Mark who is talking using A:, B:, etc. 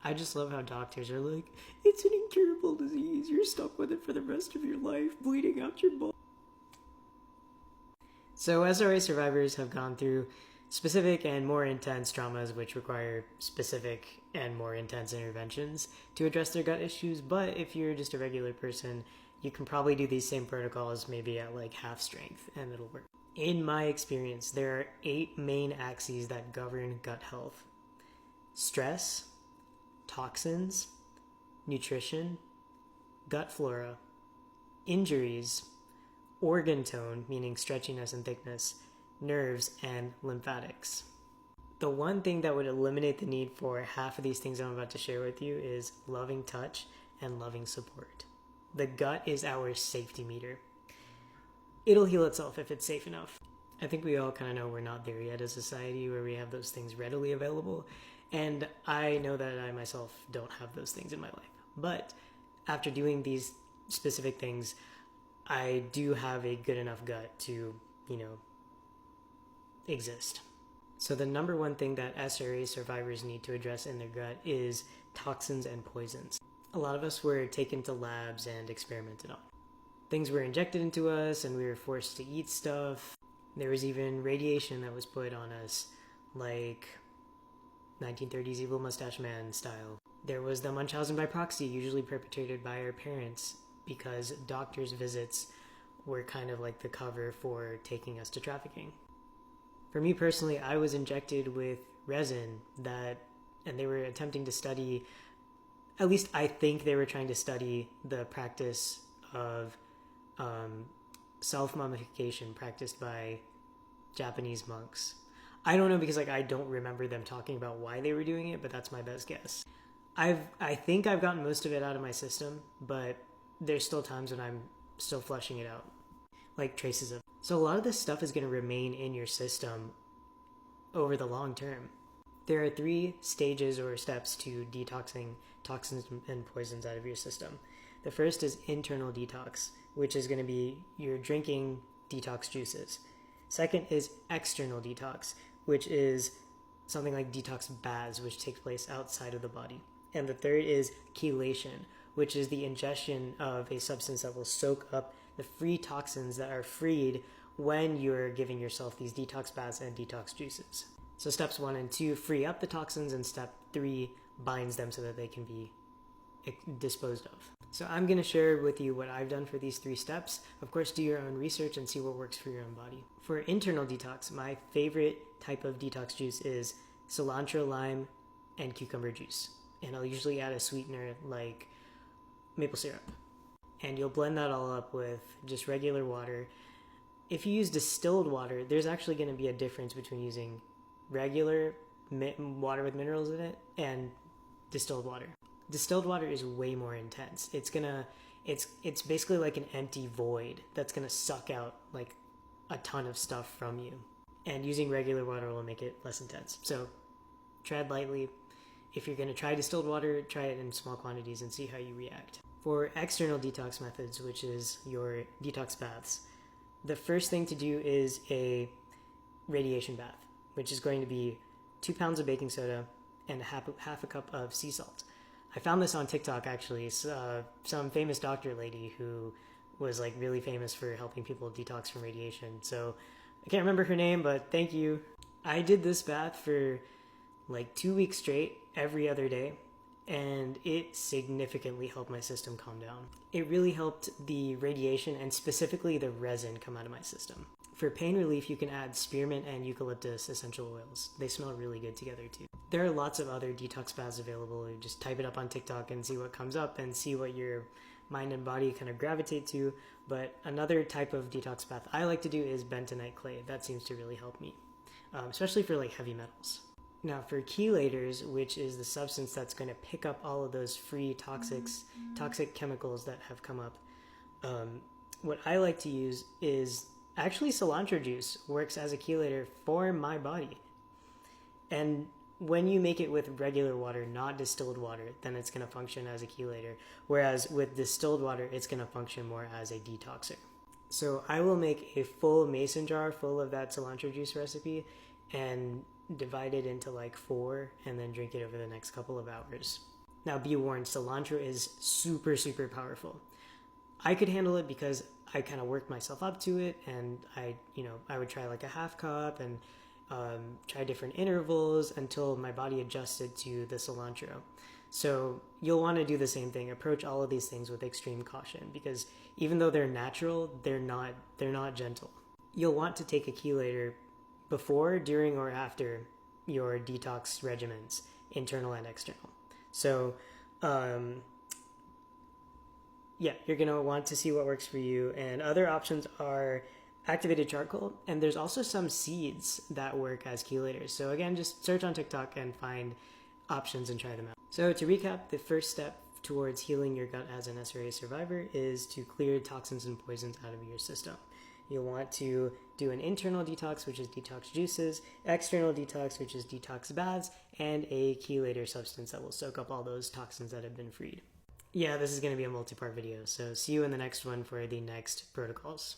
A: I just love how doctors are like, it's an incurable disease. You're stuck with it for the rest of your life, bleeding out your body. So SRA survivors have gone through specific and more intense traumas which require specific and more intense interventions to address their gut issues. But if you're just a regular person, you can probably do these same protocols maybe at like half strength and it'll work. In my experience, there are 8 main axes that govern gut health: stress, toxins, nutrition, gut flora, injuries, organ tone, meaning stretchiness and thickness, nerves, and lymphatics. The one thing that would eliminate the need for half of these things I'm about to share with you is loving touch and loving support. The gut is our safety meter. It'll heal itself if it's safe enough. I think we all kind of know we're not there yet as a society where we have those things readily available. And I know that I myself don't have those things in my life. But after doing these specific things, I do have a good enough gut to, exist. So the number one thing that SRA survivors need to address in their gut is toxins and poisons. A lot of us were taken to labs and experimented on. Things were injected into us and we were forced to eat stuff. There was even radiation that was put on us, like 1930s Evil Mustache Man style. There was the Munchausen by proxy, usually perpetrated by our parents, because doctors' visits were kind of like the cover for taking us to trafficking. For me personally, I was injected with resin and they were attempting to study, at least I think they were trying to study the practice of self-mummification practiced by Japanese monks. I don't know because I don't remember them talking about why they were doing it, but that's my best guess. I think I've gotten most of it out of my system, but there's still times when I'm still flushing it out, like traces of. So a lot of this stuff is going to remain in your system over the long term. There are 3 stages or steps to detoxing toxins and poisons out of your system. The first is internal detox, which is going to be you're drinking detox juices. Second is external detox, which is something like detox baths, which takes place outside of the body. And the third is chelation, which is the ingestion of a substance that will soak up the free toxins that are freed when you're giving yourself these detox baths and detox juices. So steps 1 and 2 free up the toxins, and step 3 binds them so that they can be disposed of. So I'm going to share with you what I've done for these 3 steps. Of course, do your own research and see what works for your own body. For internal detox, my favorite type of detox juice is cilantro, lime, and cucumber juice. And I'll usually add a sweetener like maple syrup. And you'll blend that all up with just regular water. If you use distilled water, there's actually going to be a difference between using regular water with minerals in it and distilled water. Distilled water is way more intense. It's basically like an empty void that's going to suck out like a ton of stuff from you. And using regular water will make it less intense. So tread lightly. If you're going to try distilled water, try it in small quantities and see how you react. For external detox methods, which is your detox baths, the first thing to do is a radiation bath, which is going to be 2 pounds of baking soda and half a cup of sea salt. I found this on TikTok actually. Some famous doctor lady who was like really famous for helping people detox from radiation. So I can't remember her name, but thank you. I did this bath for like 2 weeks straight, every other day, and it significantly helped my system calm down. It really helped the radiation and specifically the resin come out of my system. For pain relief, you can add spearmint and eucalyptus essential oils. They smell really good together too. There are lots of other detox baths available. You just type it up on TikTok and see what comes up and see what your mind and body kind of gravitate to. But another type of detox bath I like to do is bentonite clay. That seems to really help me, especially for like heavy metals. Now for chelators, which is the substance that's going to pick up all of those free toxic chemicals that have come up, what I like to use is actually cilantro juice. Works as a chelator for my body. And when you make it with regular water, not distilled water, then it's going to function as a chelator. Whereas with distilled water, it's going to function more as a detoxer. So I will make a full mason jar full of that cilantro juice recipe and divide it into like 4 and then drink it over the next couple of hours. Now be warned, cilantro is super, super powerful. I could handle it because I kind of worked myself up to it, and I would try like a half cup and try different intervals until my body adjusted to the cilantro. So you'll want to do the same thing. Approach all of these things with extreme caution, because even though they're natural, they're not gentle. You'll want to take a chelator before, during, or after your detox regimens, internal and external. So you're going to want to see what works for you. And other options are activated charcoal, and there's also some seeds that work as chelators. So again, just search on TikTok and find options and try them out. So to recap, the first step towards healing your gut as an SRA survivor is to clear toxins and poisons out of your system. You'll want to do an internal detox, which is detox juices, external detox, which is detox baths, and a chelator substance that will soak up all those toxins that have been freed. Yeah, this is going to be a multi-part video, so see you in the next one for the next protocols.